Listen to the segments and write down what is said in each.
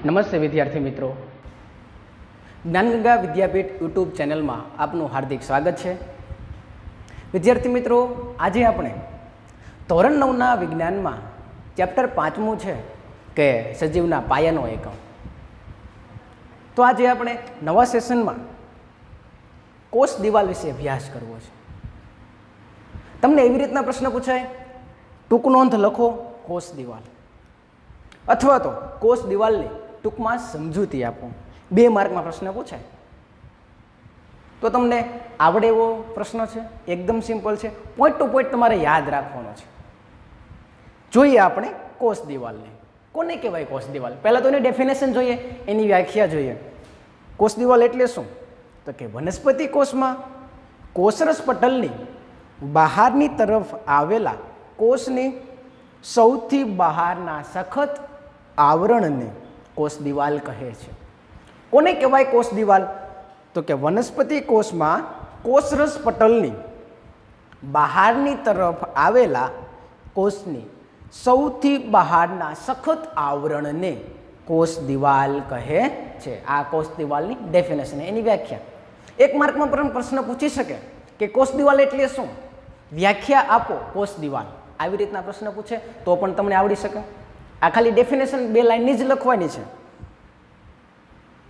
નમસ્તે વિદ્યાર્થી મિત્રો, જ્ઞાનગંગા વિદ્યાપીઠ યુટ્યુબ ચેનલમાં આપનું હાર્દિક સ્વાગત છે. વિદ્યાર્થી મિત્રો, આજે આપણે ધોરણ 9ના વિજ્ઞાનમાં ચેપ્ટર 5મું છે કે સજીવના પાયાનો એકમ. તો આજે આપણે નવા સેશનમાં કોષ દિવાલ વિશે અભ્યાસ કરવો છે. તમને એવી રીતના પ્રશ્ન પૂછાય, ટૂંક નોંધ લખો કોષ દિવાલ, અથવા તો કોષ દિવાલની ટૂંકમાં સમજૂતી આપો. 2 માર્કમાં પ્રશ્ન પૂછાય. તો તમને આવડે એવો પ્રશ્ન છે, એકદમ સિમ્પલ છે, પોઈન્ટ ટુ પોઈન્ટ તમારે યાદ રાખવાનો છે. જોઈએ આપણે કોષ દિવાલને. કોને કહેવાય કોષ દિવાલ? પહેલાં તો એની ડેફિનેશન જોઈએ, એની વ્યાખ્યા જોઈએ. કોષ દિવાલ એટલે શું? તો કે વનસ્પતિ કોષમાં કોષરસ પટલની બહારની તરફ આવેલા કોષની સૌથી બહારના સખત આવરણને કોષ દિવાલ કહે છે. કોને કહેવાય કોષ દિવાલ? તો કે વનસ્પતિ કોષમાં કોષરસ પટલની બહારની તરફ આવેલા કોષની સૌથી બહારના સખત આવરણને કોષ દિવાલ કહે છે. આ કોષ દિવાલની ડેફિનેશન, એની વ્યાખ્યા. 1 માર્કમાં પણ પ્રશ્ન પૂછી શકે કે કોષ દિવાલ એટલે શું, વ્યાખ્યા આપો કોષ દિવાલ. આવી રીતના પ્રશ્ન પૂછે તો પણ તમને આવડી શકે. આ ખાલી ડેફિનેશન 2 લાઈનની જ લખવાની છે.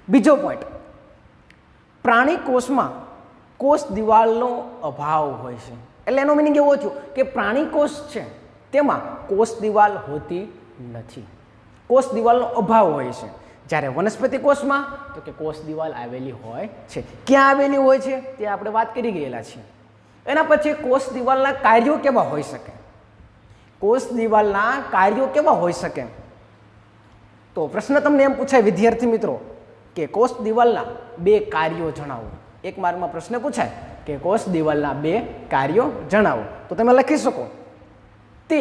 બીજો પોઈન્ટ, પ્રાણી કોષમાં કોષ દિવાલનો અભાવ હોય છે. એટલે એનો મિનિંગ એવો થયો કે પ્રાણી કોષ છે તેમાં કોષ દિવાલ હોતી નથી, કોષ દિવાલનો અભાવ હોય છે. જ્યારે વનસ્પતિ કોષમાં તો કે કોષ દિવાલ આવેલી હોય છે. ક્યાં આવેલી હોય છે તે આપણે વાત કરી ગયેલા છીએ. એના પછી કોષ દિવાલના કાર્યો કેવા હોઈ શકે? કોષ દિવાલના કાર્યો કેવા હોઈ શકે? તો પ્રશ્ન તમને એમ પૂછાય વિદ્યાર્થી મિત્રો કે કોષ દિવાલના 2 કાર્યો જણાવો. 1 માર્કમાં પ્રશ્ન પૂછાય કે કોષ દિવાલના 2 કાર્યો જણાવો. તો તમે લખી શકો, તે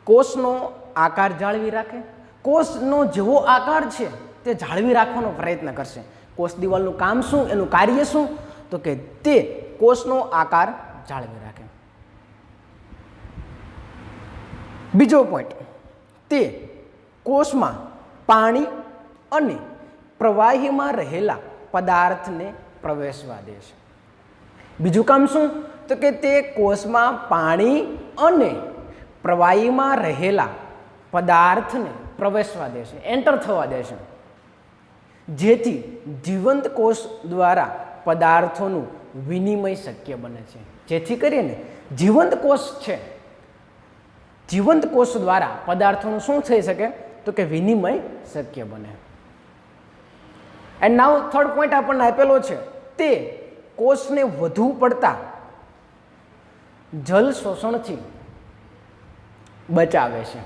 કોષનો આકાર જાળવી રાખે, કોષનો જેવો આકાર છે તે જાળવી રાખવાનો પ્રયત્ન કરશે. કોષ દિવાલનું કામ શું, એનું કાર્ય શું? તો કે તે કોષનો આકાર જાળવી રાખે. બીજો પોઈન્ટ, તે કોષમાં પાણી અને પ્રવાહીમાં રહેલા પદાર્થને પ્રવેશવા દે છે. બીજું કામ શું? તો કે તે કોષમાં પાણી અને પ્રવાહીમાં રહેલા પદાર્થને પ્રવેશવા દે છે, એન્ટર થવા દે છે, જેથી જીવંત કોષ દ્વારા પદાર્થોનું વિનિમય શક્ય બને છે. જેથી કરીને જીવંત કોષ છે, જીવંત કોષ દ્વારા પદાર્થોનું શું થઈ શકે? તો કે વિનિમય શક્ય બને. એન્ડ નાઉ થર્ડ પોઈન્ટ આપણને આપેલો છે, તે કોષને વધુ પડતા જલ શોષણથી બચાવે છે.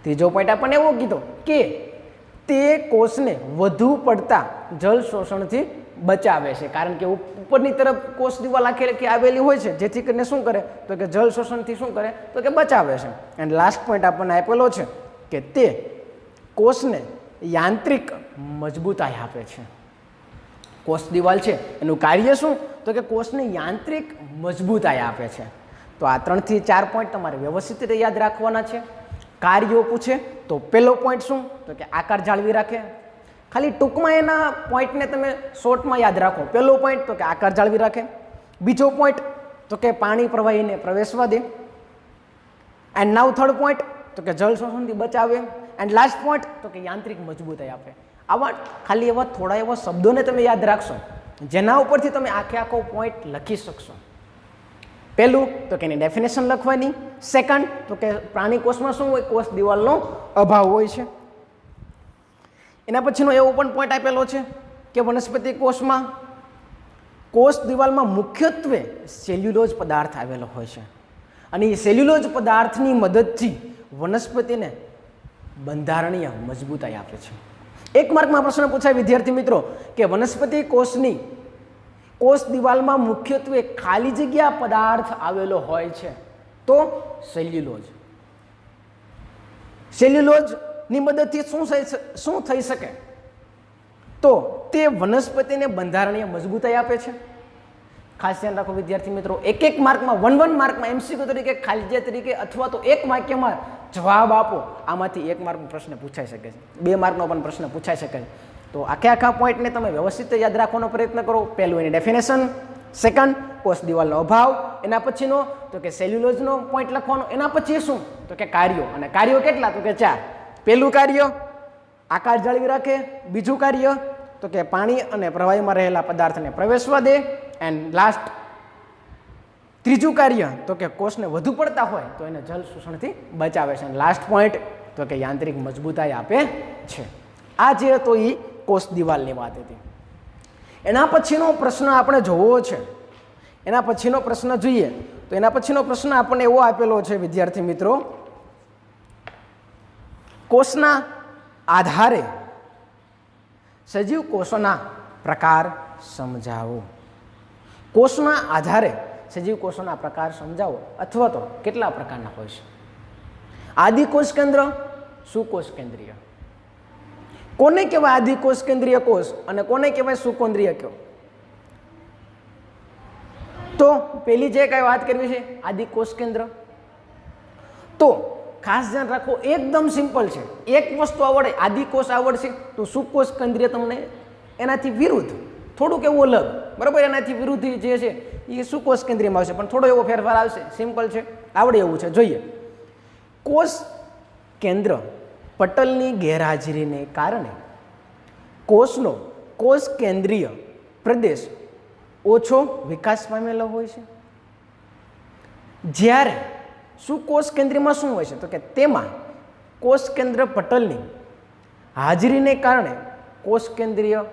ત્રીજો પોઈન્ટ આપણને એવો કીધો કે તે કોષને વધુ પડતા જલ શોષણથી બચાવે છે, કારણ કે ઉપરની તરફ કોષ દિવાલ આખી આવેલી હોય છે, જેથી કરીને શું કરે? તો કે જલ શોષણથી શું કરે? તો કે બચાવે છે. એન્ડ લાસ્ટ પોઈન્ટ આપણને આપેલો છે કે તે કોષને યાંત્રિક મજબૂતાઈ આપે છે. કોષ દિવાલ છે એનું કાર્ય શું? તો કે કોષને યાંત્રિક મજબૂતાઈ આપે છે. તો આ 3 થી 4 પોઈન્ટ તમારે વ્યવસ્થિત રીતે યાદ રાખવાના છે. કાર્યો પૂછે તો પહેલો પોઈન્ટ શું? તો કે આકાર જાળવી રાખે. ખાલી ટૂંકમાં એના પોઈન્ટને તમે શોર્ટમાં યાદ રાખો. પહેલો પોઈન્ટ તો કે આકાર જાળવી રાખે. બીજો પોઈન્ટ તો કે પાણી પ્રવાહીને પ્રવેશવા દે. એન્ડ નાઉ થર્ડ પોઈન્ટ તો કે જળ શોષણથી બચાવે. એન્ડ લાસ્ટ પોઈન્ટ તો કે યાંત્રિક મજબૂતાઈ આપે. આવા ખાલી એવા થોડા એવા શબ્દોને તમે યાદ રાખશો, જેના ઉપરથી તમે આખો પોઈન્ટ લખી શકશો. પહેલું તો કે એની ડેફિનેશન લખવાની. સેકન્ડ તો કે પ્રાણી કોષમાં શું હોય? કોષ દિવાલનો અભાવ હોય છે. એના પછીનો એવો પણ પોઈન્ટ આપેલો છે કે વનસ્પતિ કોષમાં કોષ દિવાલમાં મુખ્યત્વે સેલ્યુલોઝ પદાર્થ આવેલો હોય છે, અને એ સેલ્યુલોઝ પદાર્થની મદદથી વનસ્પતિને બંધારણીય મજબૂતાઈ આપે છે. 1 માર્કમાં પ્રશ્ન પૂછાય વિદ્યાર્થી મિત્રો કે વનસ્પતિ કોષની કોષ દિવાલમાં મુખ્યત્વે ખાલી જગ્યા પદાર્થ આવેલો હોય છે, તો સેલ્યુલોઝ. સેલ્યુલોઝની મદદથી શું થઈ શકે? તો તે વનસ્પતિને બંધારણીય મજબૂતાઈ આપે છે. ખાસ ધ્યાન રાખો વિદ્યાર્થી મિત્રો, એક માર્કમાં 1 માર્કમાં MCQ તરીકે, ખાલી જગ્યા તરીકે અથવા તો 1 વાક્યમાં જવાબ આપો, આમાંથી 1 માર્કનો પ્રશ્ન પૂછાઈ શકે છે, 2 માર્કનો પણ પ્રશ્ન પૂછાઈ શકે છે. તો આખા પોઈન્ટને તમે વ્યવસ્થિત યાદ રાખવાનો પ્રયત્ન કરો. પહેલું એની ડેફિનેશન, સેકન્ડ કોષ દિવાલનો અભાવ, એના પછીનો તો કે સેલ્યુલોઝનો પોઈન્ટ લખવાનો, એના પછી શું તો કે કાર્યો, અને કાર્યો કેટલા તો કે 4. પહેલું કાર્ય આકાર જાળવી રાખે, બીજું કાર્ય તો કે પાણી અને પ્રવાહીમાં રહેલા પદાર્થને પ્રવેશવા દે, એન્ડ લાસ્ટ ત્રીજું કાર્ય તો કે કોષને વધુ પડતા હોય તો એને જલ શોષણથી બચાવે છે, અને લાસ્ટ પોઈન્ટ તો કે યાંત્રિક મજબૂતાઈ આપે છે. આ જે હતો એ કોષ દિવાલની વાત હતી. એના પછીનો પ્રશ્ન આપણે જોવો છે. એના પછીનો પ્રશ્ન જોઈએ તો એના પછીનો પ્રશ્ન આપણને એવો આપેલો છે વિદ્યાર્થી મિત્રો, કોષના આધારે સજીવ કોષોના પ્રકાર સમજાવો. કોષના આધારે સજીવ કોષોના પ્રકાર સમજાવો, અથવા તો કેટલા પ્રકારના હોય છે. આદિકોષ કેન્દ્ર, સુકોષ કેન્દ્રીય. કોને કહેવાય આદિકોષ કેન્દ્રીય કોષ અને કોને કહેવાય સુકેન્દ્રીય કોષ? તો પેલી જે કઈ વાત કરવી છે આદિકોષ કેન્દ્ર, તો ખાસ ધ્યાન રાખો, એકદમ સિમ્પલ છે. એક વસ્તુ આવડે, આદિકોષ આવડશે તો સુકોષ કેન્દ્રીય તમને એનાથી વિરુદ્ધ, થોડુંક એવું અલગ, બરાબર, એનાથી વિરુદ્ધ જે છે એ સુકોષ કેન્દ્રીયમાં આવશે, પણ થોડો એવો ફેરફાર આવશે. સિમ્પલ છે, આવડે એવું છે. જોઈએ, કોષ કેન્દ્ર પટલની ગેરહાજરીને કારણે કોષનો કોષ કેન્દ્રીય પ્રદેશ ઓછો વિકાસ પામેલો હોય છે. જ્યારે સુકોષ કેન્દ્રમાં શું હોય છે તો કે તેમાં કોષ કેન્દ્ર પટલની હાજરીને કારણે કોષ કેન્દ્રીય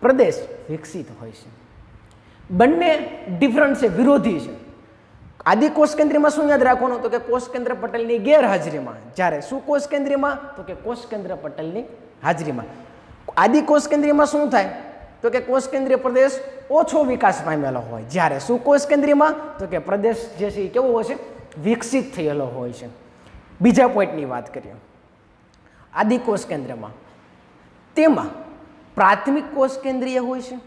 પ્રદેશ વિકસિત હોય છે. બંને ડિફરન્ટ છે, વિરોધી છે. આદિકોષ કેન્દ્રમાં શું યાદ રાખવાનું તો કે કોષ કેન્દ્ર પટલની ગેરહાજરીમાં, જ્યારે સુકોષ કેન્દ્રમાં તો કે કોષ કેન્દ્ર પટલની હાજરીમાં. આદિકોષ કેન્દ્રમાં શું થાય તો કે કોષ કેન્દ્રીય પ્રદેશ ઓછો વિકાસ પામેલો હોય, જ્યારે સુકોષ કેન્દ્રમાં તો કે પ્રદેશ જે છે એ કેવો હોય છે, વિકસિત થયેલો હોય છે. બીજા પોઈન્ટની વાત કરીએ, આદિકોષ કેન્દ્રમાં તેમાં પ્રાથમિક કોષ કેન્દ્રીય હોય છે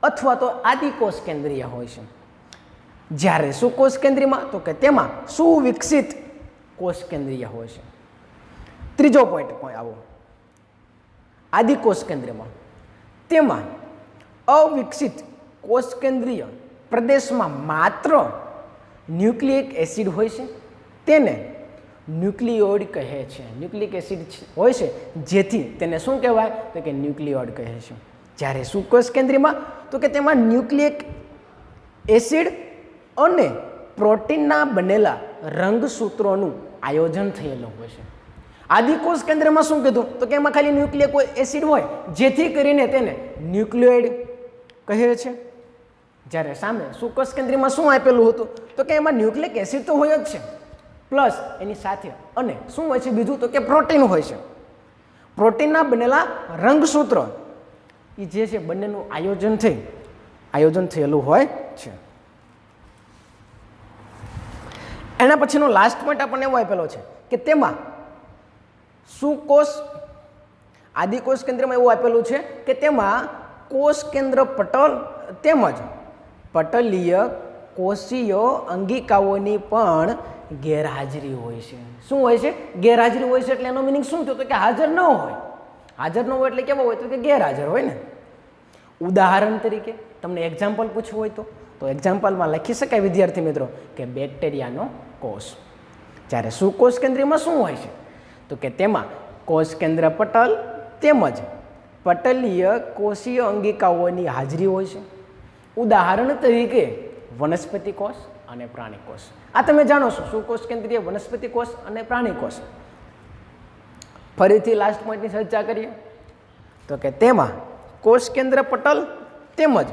અથવા તો આદિકોષ કેન્દ્રીય હોય છે, જ્યારે સુકોષ કેન્દ્રમાં તો કે તેમાં સુવિકસિત કોષ કેન્દ્રીય હોય છે. ત્રીજો પોઈન્ટ આવો, આદિકોષ કેન્દ્રમાં તેમાં અવિકસિત કોષ કેન્દ્રીય પ્રદેશમાં માત્ર ન્યુક્લિક એસિડ હોય છે, તેને ન્યુક્લિયોઇડ કહે છે. ન્યુક્લિક એસિડ હોય છે જેથી તેને શું કહેવાય તો કે ન્યુક્લિયોઇડ કહે છે. જ્યારે સુકોષ કેન્દ્રમાં તો કે તેમાં ન્યુક્લિક એસિડ અને પ્રોટીનના બનેલા રંગસૂત્રોનું આયોજન થયેલું હોય છે. આદિકોષ કેન્દ્રમાં શું કીધું તો કે એમાં ખાલી ન્યુક્લિક એસિડ હોય જેથી કરીને તેને ન્યુક્લિયોઇડ કહે છે. જ્યારે સામે સુકોષ કેન્દ્રમાં શું આપેલું હતું તો કે એમાં ન્યુક્લિક એસિડ તો હોય જ છે, પ્લસ એની સાથે અને શું હોય છે બીજું તો કે પ્રોટીન હોય છે. પ્રોટીનના બનેલા રંગસૂત્રો એ જે છે બંનેનું આયોજન થયેલું હોય છે. એના પછીનો લાસ્ટ પોઈન્ટ આપણને એવો આપેલો છે કે તેમાં સુકોષ આદિકોષ કેન્દ્રમાં એવું આપેલું છે કે તેમાં કોષ કેન્દ્ર પટલ તેમજ પટલીય કોષીય અંગિકાઓની પણ ગેરહાજરી હોય છે. શું હોય છે? ગેરહાજરી હોય છે. એટલે એનો મિનિંગ શું થયો તો કે હાજર ન હોય. હાજર ન હોય એટલે કેવો હોય તો કે ગેરહાજર હોય ને. ઉદાહરણ તરીકે તમને એક્ઝામ્પલ પૂછવું હોય તો એક્ઝામ્પલમાં લખી શકાય વિદ્યાર્થી મિત્રો કે બેક્ટેરિયાનો કોષ. જ્યારે સુકોષ કેન્દ્રમાં શું હોય છે તો કે તેમાં કોષ કેન્દ્ર પટલ તેમજ પટલીય કોષીય અંગિકાઓની હાજરી હોય છે. ઉદાહરણ તરીકે વનસ્પતિ કોષ અને પ્રાણી કોષ. આ તમે જાણો છો, સુકોષ કેન્દ્રીય, વનસ્પતિ કોષ અને પ્રાણી કોષ. ફરીથી લાસ્ટ પોઈન્ટની ચર્ચા કરીએ તો કે તેમાં કોષ કેન્દ્ર પટલ તેમજ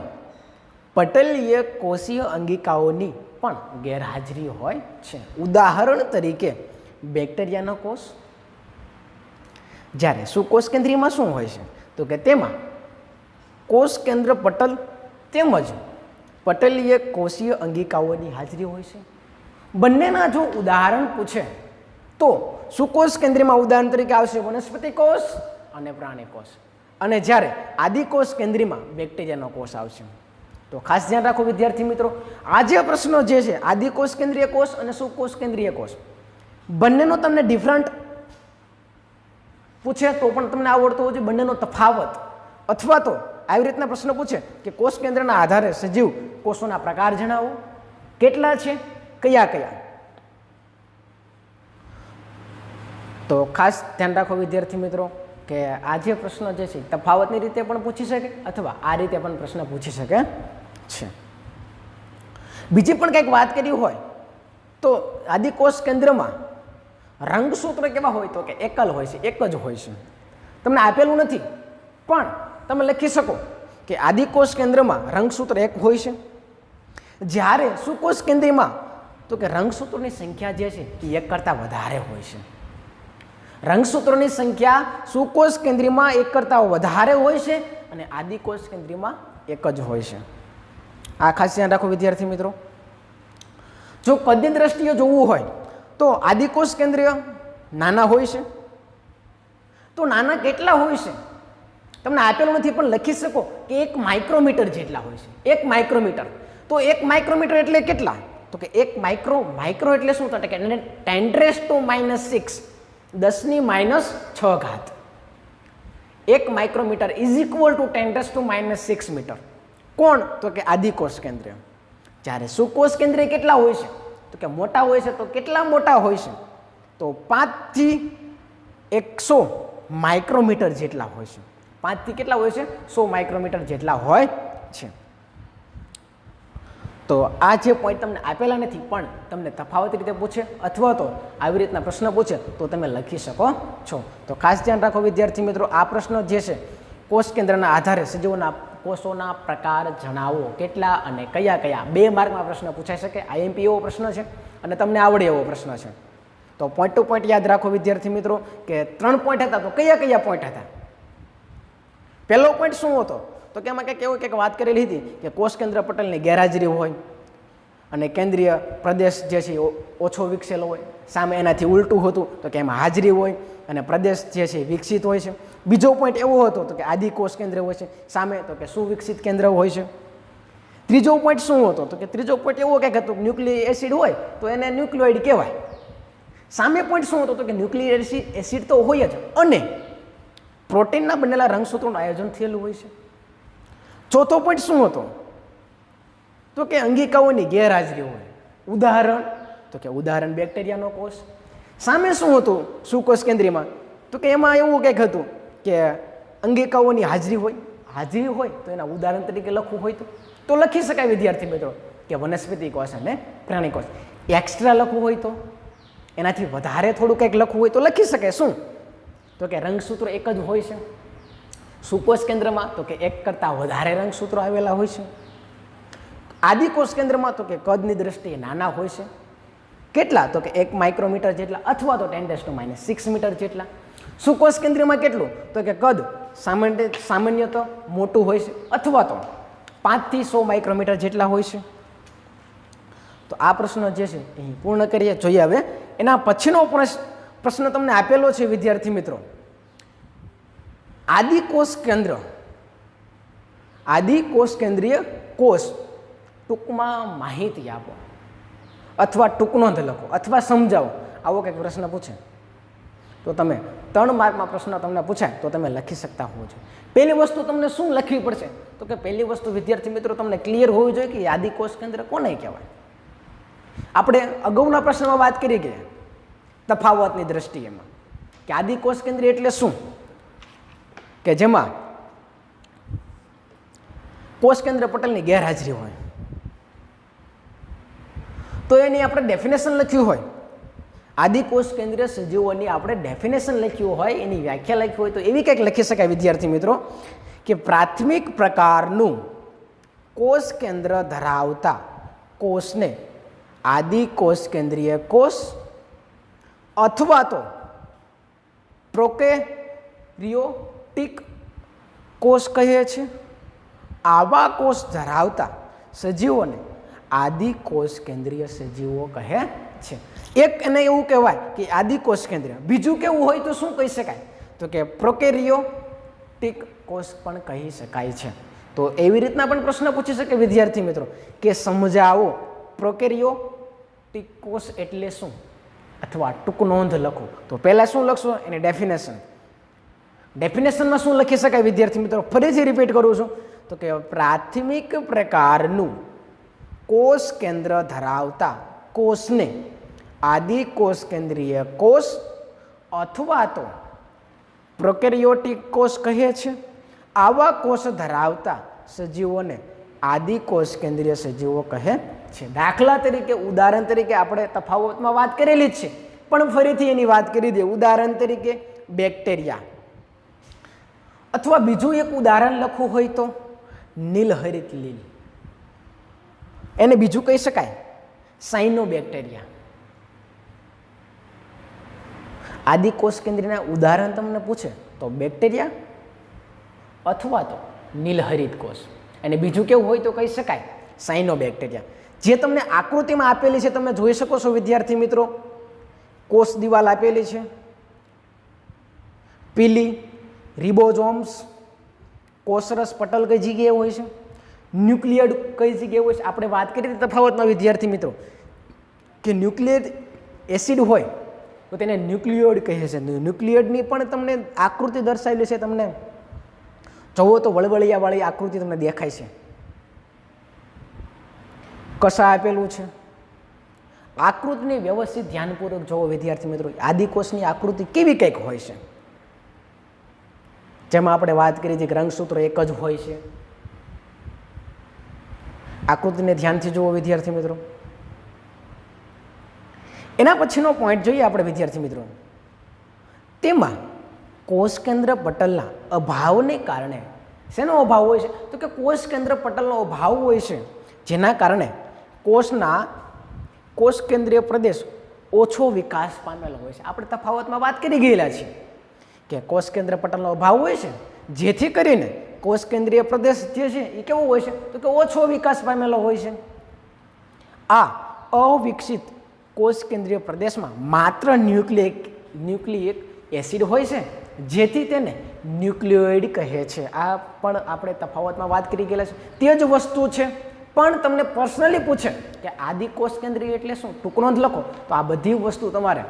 પટલીય કોષીય અંગિકાઓની પણ ગેરહાજરી હોય છે. ઉદાહરણ તરીકે બેક્ટેરિયાનો કોષ. જ્યારે સુકોષ કેન્દ્રીયમાં શું હોય છે તો કે તેમાં કોષ કેન્દ્ર પટલ તેમજ પટલીય કોષીય અંગિકાઓની હાજરી હોય છે. બંનેના જો ઉદાહરણ પૂછે તો સુકોષ કેન્દ્રમાં ઉદાહરણ તરીકે આવશે વનસ્પતિ કોષ અને પ્રાણી કોષ, અને જ્યારે આદિકોષ કેન્દ્રમાં બેક્ટેરિયાનો કોષ આવશે. તો ખાસ ધ્યાન રાખો વિદ્યાર્થી મિત્રો, આ જે પ્રશ્નો જે છે આદિકોષ કેન્દ્રીય કોષ અને સુકોષ કેન્દ્રીય કોષ બંનેનો તમને ડિફરન્ટ પૂછે તો પણ તમને આવડતો હોય છે, બંનેનો તફાવત, અથવા તો આવી રીતના પ્રશ્ન પૂછે કે કોષ કેન્દ્રના આધારે સજીવ કોષોના પ્રકાર જણાવો, કેટલા છે, કયા કયા. તો ખાસ ધ્યાન રાખો વિદ્યાર્થી મિત્રો કે આ જે પ્રશ્ન જે છે તફાવતની રીતે પણ પૂછી શકે અથવા આ રીતે પણ પ્રશ્ન પૂછી શકે છે. બીજી પણ કંઈક વાત કરી હોય તો આદિકોષ કેન્દ્રમાં રંગસૂત્ર કેવા હોય તો કે એકલ હોય છે, એક જ હોય છે. તમને આપેલું નથી પણ તમે લખી શકો કે આદિકોષ કેન્દ્રમાં રંગસૂત્ર એક હોય છે, જ્યારે સુકોષ કેન્દ્રમાં તો કે રંગસૂત્રોની સંખ્યા જે છે એ એક કરતાં વધારે હોય છે. રંગસૂત્રોની સંખ્યા સુકોષ કેન્દ્રમાં એક કરતાં વધારે હોય છે અને આદિકોષ કેન્દ્રમાં એક જ હોય છે. આ ખાસ ધ્યાન રાખો વિદ્યાર્થી મિત્રો. જો કદની દ્રષ્ટિએ જોવું હોય તો આદિકોષ કેન્દ્રીય નાના હોય છે. તો નાના કેટલા હોય છે તમને આપેલું નથી પણ લખી શકો કે 1 માઇક્રોમીટર જેટલા હોય છે. 1 માઇક્રોમીટર. તો 1 માઇક્રોમીટર એટલે કેટલા? તો કે 1 માઇક્રો એટલે શું થાય કે 10⁻⁻⁶ 10⁻⁶ ઘાત. 1 micrometre is equal to 10⁻⁻⁶ metre. કોણ? તો કે આદિકોષ કેન્દ્ર. જ્યારે સુકોષ કેન્દ્ર કેટલા હોય છે તો કે મોટા હોય છે. તો કેટલા મોટા હોય છે? તો 5 થી 100 માઇક્રોમીટર જેટલા હોય છે. 5 થી કેટલા હોય છે? 100 માઇક્રોમીટર જેટલા હોય છે. તો આ જે પોઈન્ટ તમને આપેલા નથી પણ તમને તફાવત રીતે પૂછે અથવા તો આવી રીતના પ્રશ્ન પૂછે તો તમે લખી શકો છો. તો ખાસ ધ્યાન રાખો વિદ્યાર્થી મિત્રો, આ પ્રશ્ન જે છે કોષ કેન્દ્રના આધારે સજીવોના કોષોના પ્રકાર જણાવો, કેટલા અને કયા કયા. 2 માર્કમાં પ્રશ્ન પૂછાઈ શકે. આઈએમપી એવો પ્રશ્ન છે અને તમને આવડે એવો પ્રશ્ન છે. તો પોઈન્ટ ટુ પોઈન્ટ યાદ રાખો વિદ્યાર્થી મિત્રો કે 3 પોઈન્ટ હતા. તો કયા કયા પોઈન્ટ હતા? પહેલો પોઈન્ટ શું હતો તો કે એમાં કંઈક એવું કંઈક વાત કરેલી હતી કે કોષ કેન્દ્ર પટલની ગેરહાજરી હોય અને કેન્દ્રીય પ્રદેશ જે છે ઓછો વિકસેલો હોય. સામે એનાથી ઉલટું હતું તો કે એમાં હાજરી હોય અને પ્રદેશ જે છે વિકસિત હોય છે. બીજો પોઈન્ટ એવો હતો તો કે આદિકોષ કેન્દ્ર હોય છે, સામે તો કે સુવિકસિત કેન્દ્ર હોય છે. ત્રીજો પોઈન્ટ શું હતો તો કે ત્રીજો પોઈન્ટ એવો કંઈક હતો ન્યુક્લિક એસિડ હોય તો એને ન્યુક્લિયોઇડ કહેવાય. સામે પોઈન્ટ શું હતો તો કે ન્યુક્લિક એસિડ તો હોય જ અને પ્રોટીનના બનેલા રંગસૂત્રોનું આયોજન થયેલું હોય છે. ચોથો પોઈન્ટ શું હતો તો કે અંગિકાઓની ગેરહાજરી હોય. ઉદાહરણ તો કે ઉદાહરણ બેક્ટેરિયાનો કોષ. સામે શું હતું સુકોષ કેન્દ્રમાં તો કે એમાં એવું કંઈક હતું કે અંગિકાઓની હાજરી હોય. હાજરી હોય તો એના ઉદાહરણ તરીકે લખવું હોય તો લખી શકાય વિદ્યાર્થી મિત્રો કે વનસ્પતિ કોષ અને પ્રાણી કોષ. એક્સ્ટ્રા લખવું હોય તો એનાથી વધારે થોડું કંઈક લખવું હોય તો લખી શકાય. શું તો કે રંગસૂત્રો એક જ હોય છે સુકોષ કેન્દ્રમાં તો કે એક કરતાં વધારે રંગસૂત્રો આવેલા હોય છે. આદિકોષ કેન્દ્રમાં તો કે કદની દ્રષ્ટિએ નાના હોય છે. કેટલા? તો કે 1 માઇક્રોમીટર જેટલા અથવા તો 10⁻⁶ મીટર જેટલા. સુકોષ કેન્દ્રમાં કેટલું? તો કે કદ સામાન્યતઃ મોટું હોય છે અથવા તો 5 થી 100 માઇક્રોમીટર જેટલા હોય છે. તો આ પ્રશ્ન જે છે અહીં પૂર્ણ કરીએ. જોઈએ હવે એના પછીનો પ્રશ્ન તમને આપેલો છે વિદ્યાર્થી મિત્રો. આદિકોષ કેન્દ્ર, આદિકોષ કેન્દ્રીય કોષ ટૂંકમાં માહિતી આપો અથવા ટૂંકનોંધ લખો અથવા સમજાવો. આવો કંઈક પ્રશ્ન પૂછે તો તમે 3 માર્કમાં પ્રશ્ન તમને પૂછાય તો તમે લખી શકતા હોવો જોઈએ. પહેલી વસ્તુ તમને શું લખવી પડશે તો કે પહેલી વસ્તુ વિદ્યાર્થી મિત્રો તમને ક્લિયર હોવી જોઈએ કે આદિકોષ કેન્દ્ર કોને કહેવાય. આપણે અગાઉના પ્રશ્નમાં વાત કરી ગયા તફાવતની દ્રષ્ટિએમાં કે આદિકોષ કેન્દ્ર એટલે શું કે જેમાં કોષ કેન્દ્ર પટલની ગેરહાજરી હોય. તો એની આપણે ડેફિનેશન લખ્યું હોય, આદિકોષ કેન્દ્રીય સજીવોની આપણે ડેફિનેશન લખ્યું હોય, એની વ્યાખ્યા લખી હોય તો એવી કંઈક લખી શકાય વિદ્યાર્થી મિત્રો કે પ્રાથમિક પ્રકારનું કોષ કેન્દ્ર ધરાવતા કોષને આદિકોષ કેન્દ્રીય કોષ અથવા તો પ્રોકેરિયોટિક કોષ કહે છે. આવા કોષ ધરાવતા સજીવોને આદિકોષ કેન્દ્રીય સજીવો કહે છે. એક એને એવું કહેવાય કે આદિકોષ કેન્દ્ર. બીજું કેવું હોય તો શું કહી શકાય તો કે પ્રોકેરિયોટિક કોષ પણ કહી શકાય છે. તો એવી રીતના પણ પ્રશ્ન પૂછી શકે વિદ્યાર્થી મિત્રો કે સમજાવો પ્રોકેરિયોટિક કોષ એટલે શું, અથવા ટૂંક નોંધ લખો. તો પહેલા શું લખશો, એની ડેફિનેશનમાં શું લખી શકાય વિદ્યાર્થી મિત્રો, ફરીથી રિપીટ કરું છું. તો કે પ્રાથમિક પ્રકારનું કોષ કેન્દ્ર ધરાવતા કોષને આદિ કોષ કેન્દ્રીય કોષ અથવા તો પ્રોકેરિયોટિક કોષ કહે છે. આવા કોષ ધરાવતા સજીવોને આદિ કોષ કેન્દ્રીય સજીવો કહે છે. દાખલા તરીકે, ઉદાહરણ તરીકે આપણે તફાવતમાં વાત કરેલી જ છે, પણ ફરીથી એની વાત કરી દે. ઉદાહરણ તરીકે બેક્ટેરિયા, અથવા બીજું એક ઉદાહરણ લખવું હોય તો નીલહરિત લીલ, એને બીજું કહી શકાય સાયનોબેક્ટેરિયા. આદિ કોષ કેન્દ્રના ઉદાહરણ તમને પૂછે તો બેક્ટેરિયા અથવા તો નીલહરિત કોષ, અને બીજું કેવું હોય તો કહી શકાય સાયનોબેક્ટેરિયા. જે તમને આકૃતિમાં આપેલી છે તમે જોઈ શકો છો વિદ્યાર્થી મિત્રો. કોષ દિવાલ આપેલી છે, પીલી, રિબોઝોમ્સ, કોષરસ પટલ કઈ જગ્યાએ હોય છે, ન્યુક્લિયડ કઈ જગ્યાએ હોય છે. આપણે વાત કરી હતી તફાવતમાં વિદ્યાર્થી મિત્રો કે ન્યુક્લિયર એસિડ હોય તો તેને ન્યુક્લિયોઇડ કહે છે. ન્યુક્લિયોઇડની પણ તમને આકૃતિ દર્શાવેલી છે, તમને જુઓ તો વળવળિયાવાળી આકૃતિ તમને દેખાય છે. કશા આપેલું છે, આકૃતિને વ્યવસ્થિત ધ્યાનપૂર્વક જોવો વિદ્યાર્થી મિત્રો. આદિકોષની આકૃતિ કેવી કંઈક હોય છે, જેમાં આપણે વાત કરી હતી કે રંગસૂત્રો એક જ હોય છે. આકૃતિને ધ્યાનથી જુઓ વિદ્યાર્થી મિત્રો. એના પછીનો પોઈન્ટ જોઈએ આપણે વિદ્યાર્થી મિત્રો. તેમાં કોષ કેન્દ્ર પટલના અભાવને કારણે, શેનો અભાવ હોય છે તો કે કોષ કેન્દ્ર પટલનો અભાવ હોય છે, જેના કારણે કોષ કેન્દ્રીય પ્રદેશ ઓછો વિકાસ પામેલો હોય છે. આપણે તફાવતમાં વાત કરી ગયેલા છીએ કે કોષ કેન્દ્ર પટલનો અભાવ હોય છે, જેથી કરીને કોષ કેન્દ્રીય પ્રદેશ જે છે એ કેવો હોય છે તો કે ઓછો વિકાસ પામેલો હોય છે. આ અવિકસિત કોષ કેન્દ્રીય પ્રદેશમાં માત્ર ન્યુક્લિયક એસિડ હોય છે, જેથી તેને ન્યુક્લિયોઇડ કહે છે. આ પણ આપણે તફાવતમાં વાત કરી ગયેલા છે. તે જ વસ્તુ છે, પણ તમને પર્સનલી પૂછે કે આદિ કોષ કેન્દ્રીય એટલે શું, ટૂંક નોંધ લખો, તો આ બધી વસ્તુ તમારે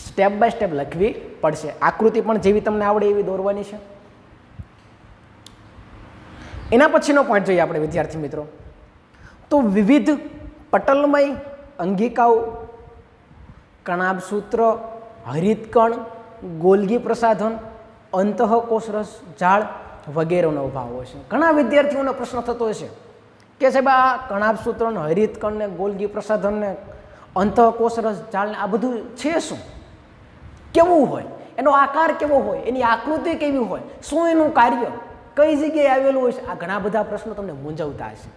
સ્ટેપ બાય સ્ટેપ લખવી પડશે. આકૃતિ પણ જેવી તમને આવડે એવી દોરવાની છે. એના પછીનો પોઈન્ટ જોઈએ આપણે વિદ્યાર્થી મિત્રો. તો વિવિધ પટલમય અંગિકાઓ, કણાભસૂત્ર, હરિતકણ, ગોલ્ગી પ્રસાધન, અંતઃકોષરસ જાળ વગેરેનો અભાવ હોય છે. ઘણા વિદ્યાર્થીઓનો પ્રશ્ન થતો હોય છે કે સાહેબ આ કણાભસૂત્ર, હરિતકણ ને ગોલ્ગી પ્રસાધન ને અંતઃકોષરસ જાળ ને આ બધું છે શું, કેવું હોય, એનો આકાર કેવો હોય, એની આકૃતિ કેવી હોય, શું એનું કાર્ય, કઈ જગ્યાએ આવેલું હોય છે, આ ઘણા બધા પ્રશ્નો તમને મૂંઝવતા હશે.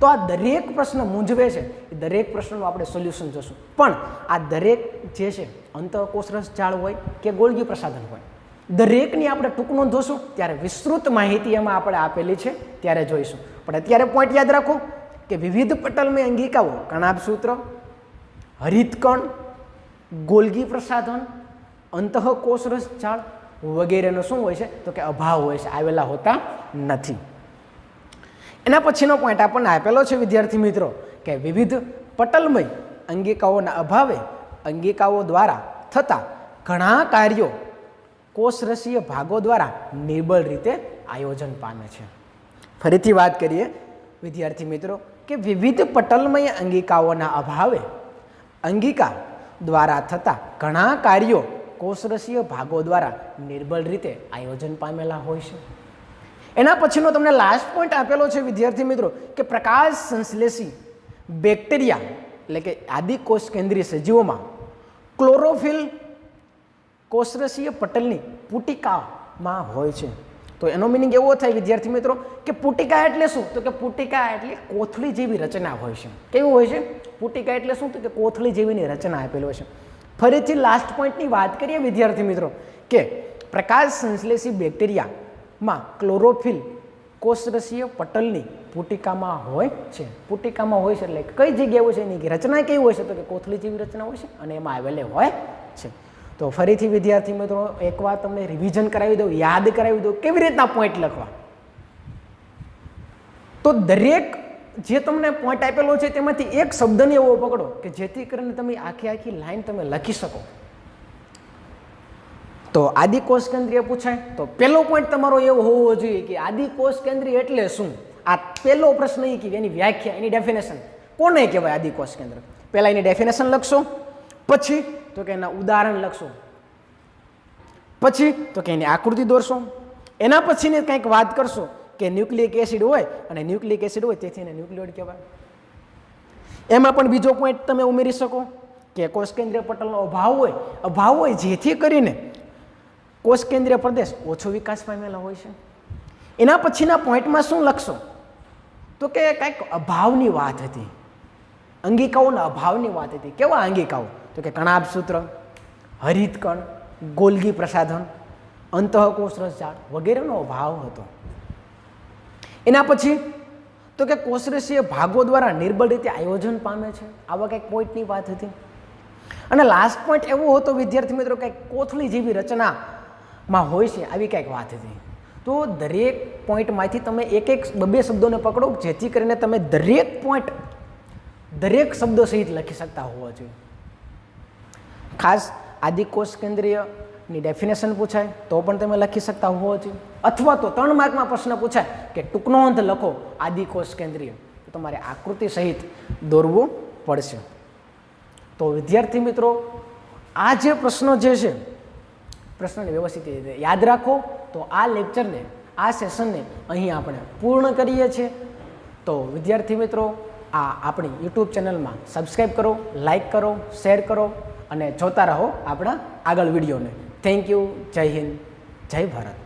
તો આ દરેક પ્રશ્ન મૂંઝવે છે, એ દરેક પ્રશ્નનું આપણે સોલ્યુશન જોશું. પણ આ દરેક જે છે અંતઃકોષરસ જાળ હોય કે ગોલ્ગી પ્રસાધન હોય, દરેકની આપણે ટૂંક નોંધ જોશું ત્યારે વિસ્તૃત માહિતી એમાં આપણે આપેલી છે ત્યારે જોઈશું. પણ અત્યારે પોઈન્ટ યાદ રાખો કે વિવિધ પટલમય અંગિકાઓ, કણાભસૂત્ર, હરિતકણ, ગોલ્ગી પ્રસાધન, અંતઃકોષરસ જાળ વગેરેનો શું હોય છે તો કે અભાવ હોય છે, આવેલા હોતા નથી. એના પછીનો પોઈન્ટ આપણને આપેલો છે વિદ્યાર્થી મિત્રો કે વિવિધ પટલમય અંગિકાઓના અભાવે અંગિકાઓ દ્વારા થતા ઘણા કાર્યો કોષરસીય ભાગો દ્વારા નિર્બળ રીતે આયોજન પામે છે. ફરીથી વાત કરીએ વિદ્યાર્થી મિત્રો કે વિવિધ પટલમય અંગિકાઓના અભાવે અંગિકા દ્વારા થતા ઘણા કાર્યો કોષરસીય ભાગો દ્વારા નિર્બળ રીતે આયોજન પામેલા હોય છે. એના પછીનો તમને લાસ્ટ પોઈન્ટ આપેલો છે વિદ્યાર્થી મિત્રો કે પ્રકાશ સંશ્લેષી બેક્ટેરિયા એટલે કે આદિ કોષ કેન્દ્રીય સજીવોમાં ક્લોરોફિલ કોષરસીય પટલની પુટિકામાં હોય છે. તો એનો મિનિંગ એવો થાય વિદ્યાર્થી મિત્રો કે પુટિકા એટલે શું તો કે પુટિકા એટલે કોથળી જેવી રચના હોય છે. કેવું હોય છે પુટિકા એટલે શું તો કે કોથળી જેવીની રચના આપેલી હોય છે. ફરીથી લાસ્ટ પોઈન્ટની વાત કરીએ વિદ્યાર્થી મિત્રો કે પ્રકાશ સંશ્લેષી બેક્ટેરિયામાં ક્લોરોફિલ કોષરસીય પટલની પુટિકામાં હોય છે. પુટિકામાં હોય છે એટલે કઈ જગ્યાએ હોય છે એની રચના કેવી હોય છે તો કે કોથળી જેવી રચના હોય છે અને એમાં આવેલી હોય છે. તો ફરીથી વિદ્યાર્થી મિત્રો એકવાર તમને રિવિઝન કરાવી દઉં, યાદ કરાવી દઉં કેવી રીતના પોઈન્ટ લખવા. તો દરેક જે તમને પોઈન્ટ આપેલો છે તેમાંથી એક શબ્દને એવો પકડો કે જેથી કરીને તમે આખી લાઈન તમે લખી શકો. તો આદિકોષ કેન્દ્રીય પૂછાય તો પહેલો પોઈન્ટ તમારો એવો હોવો જોઈએ કે આદિકોષ કેન્દ્રીય એટલે શું. આ પહેલો પ્રશ્ન એ કે એની વ્યાખ્યા, એની ડેફિનેશન કોને કહેવાય આદિકોષ કેન્દ્ર. પહેલા એની ડેફિનેશન લખશો, પછી તો કે એના ઉદાહરણ લખશો, પછી તો કે એની આકૃતિ દોરશો, એના પછીને કંઈક વાત કરશો કે ન્યુક્લિક એસિડ હોય અને ન્યુક્લિક એસિડ હોય તેથી એને ન્યુક્લિયોઇડ કહેવાય. એમાં પણ બીજો પોઈન્ટ તમે ઉમેરી શકો કે કોષ કેન્દ્રીય પટલનો અભાવ હોય જેથી કરીને કોષ કેન્દ્રીય પ્રદેશ ઓછો વિકાસ પામેલા હોય છે. એના પછીના પોઈન્ટમાં શું લખશો તો કે કંઈક અભાવની વાત હતી, અંગિકાઓના અભાવની વાત હતી. કેવા અંગિકાઓ તો કે કણાભસૂત્ર, હરિતકણ, ગોલ્ગી પ્રસાધન, અંતઃકોષ રસજાળ વગેરેનો અભાવ હતો. એના પછી તો કે કોષરસીય ભાગો દ્વારા નિર્બળ રીતે આયોજન પામે છે, આવા કંઈક પોઈન્ટની વાત હતી. અને લાસ્ટ પોઈન્ટ એવો હતો વિદ્યાર્થી મિત્રો કંઈક કોથળી જેવી રચનામાં હોય છે આવી કંઈક વાત હતી. તો દરેક પોઈન્ટમાંથી તમે એક બે શબ્દોને પકડો જેથી કરીને તમે દરેક પોઈન્ટ દરેક શબ્દો સહિત લખી શકતા હોવા જોઈએ. ખાસ આદિકોષ કેન્દ્રીયની ડેફિનેશન પૂછાય તો પણ તમે લખી શકતા હોવા જોઈએ, અથવા તો 3 માર્કમાં પ્રશ્ન પૂછાય કે ટૂંકનોંધ લખો આદિકોષ કેન્દ્રીય, તો તમારે આકૃતિ સહિત દોરવું પડશે. તો વિદ્યાર્થી મિત્રો આ જે પ્રશ્નો જે છે પ્રશ્નને વ્યવસ્થિત રીતે યાદ રાખો. તો આ લેક્ચરને, આ સેશનને અહીં આપણે પૂર્ણ કરીએ છીએ. તો વિદ્યાર્થી મિત્રો આ આપણી યુટ્યુબ ચેનલમાં સબસ્ક્રાઈબ કરો, લાઈક કરો, શેર કરો અને જોતા રહો આપણા આગળ વિડીયોને. Thank you. જય હિન્દ, જય ભારત.